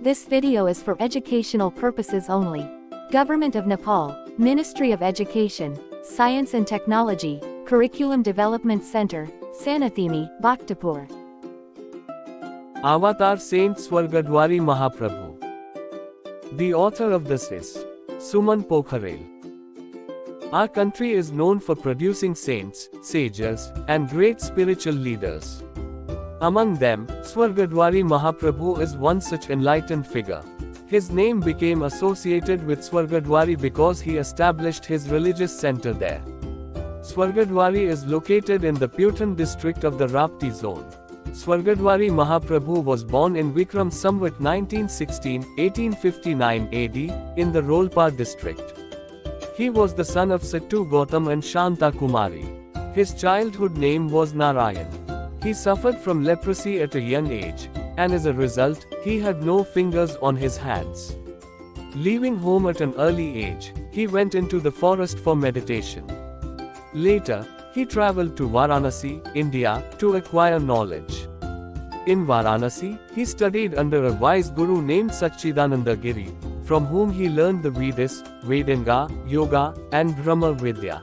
This video is for educational purposes only. Government of Nepal, Ministry of Education, Science and Technology, Curriculum Development Center, Sanathimi, Bhaktapur. Avatar Saint Swargadwari Mahaprabhu. The author of this is Suman Pokharel. Our country is known for producing saints, sages, and great spiritual leaders. Among them, Swargadwari Mahaprabhu is one such enlightened figure. His name became associated with Swargadwari because he established his religious center there. Swargadwari is located in the Putan district of the Rapti zone. Swargadwari Mahaprabhu was born in Vikram Samvat 1916-1859 AD, in the Rolpar district. He was the son of Sattu Gautam and Shanta Kumari. His childhood name was Narayan. He suffered from leprosy at a young age, and as a result, he had no fingers on his hands. Leaving home at an early age, he went into the forest for meditation. Later, he traveled to Varanasi, India, to acquire knowledge. In Varanasi, he studied under a wise guru named Satchidananda Giri, from whom he learned the Vedas, Vedanga, Yoga, and Brahma Vidya.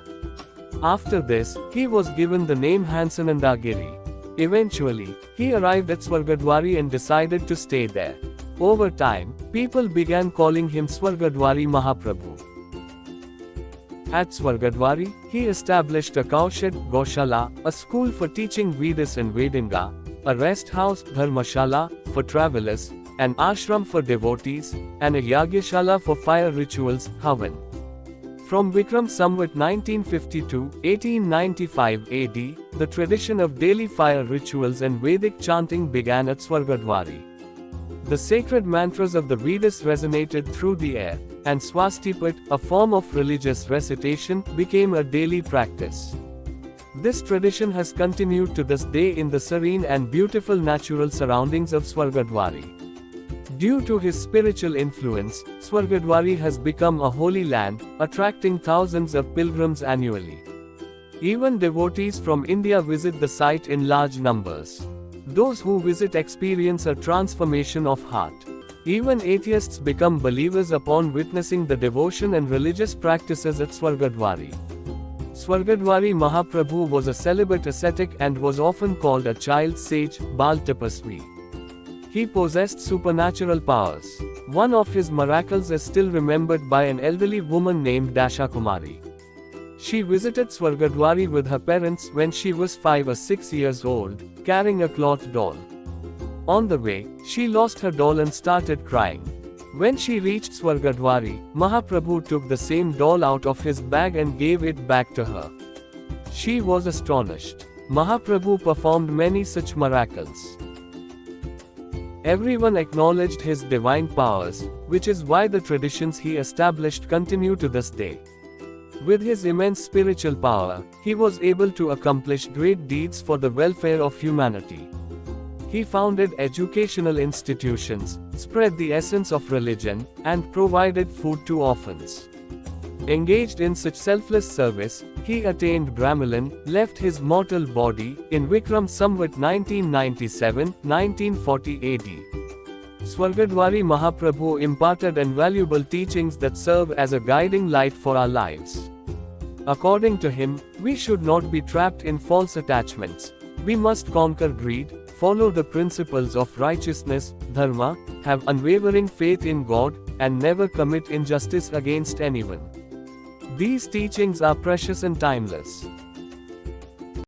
After this, he was given the name Hansananda Giri. Eventually, he arrived at Swargadwari and decided to stay there. Over time, people began calling him Swargadwari Mahaprabhu. At Swargadwari, he established a cowshed, Goshala, a school for teaching Vedas and Vedanga, a rest house, Dharmashala, for travelers, an ashram for devotees, and a Yagyashala for fire rituals, Havan. From Vikram Samvat 1952-1895 AD, the tradition of daily fire rituals and Vedic chanting began at Swargadwari. The sacred mantras of the Vedas resonated through the air, and Swastipat, a form of religious recitation, became a daily practice. This tradition has continued to this day in the serene and beautiful natural surroundings of Swargadwari. Due to his spiritual influence, Swargadwari has become a holy land, attracting thousands of pilgrims annually. Even devotees from India visit the site in large numbers. Those who visit experience a transformation of heart. Even atheists become believers upon witnessing the devotion and religious practices at Swargadwari. Swargadwari Mahaprabhu was a celibate ascetic and was often called a child sage, Bal Tapasvi. He possessed supernatural powers. One of his miracles is still remembered by an elderly woman named Dasha Kumari. She visited Swargadwari with her parents when she was 5 or 6 years old, carrying a cloth doll. On the way, she lost her doll and started crying. When she reached Swargadwari, Mahaprabhu took the same doll out of his bag and gave it back to her. She was astonished. Mahaprabhu performed many such miracles. Everyone acknowledged his divine powers, which is why the traditions he established continue to this day. With his immense spiritual power, he was able to accomplish great deeds for the welfare of humanity. He founded educational institutions, spread the essence of religion, and provided food to orphans. Engaged in such selfless service, he attained Brahmalan, left his mortal body, in Vikram Samvat 1997-1940 AD. Swargadwari Mahaprabhu imparted invaluable teachings that serve as a guiding light for our lives. According to him, we should not be trapped in false attachments. We must conquer greed, follow the principles of righteousness, dharma, have unwavering faith in God, and never commit injustice against anyone. These teachings are precious and timeless.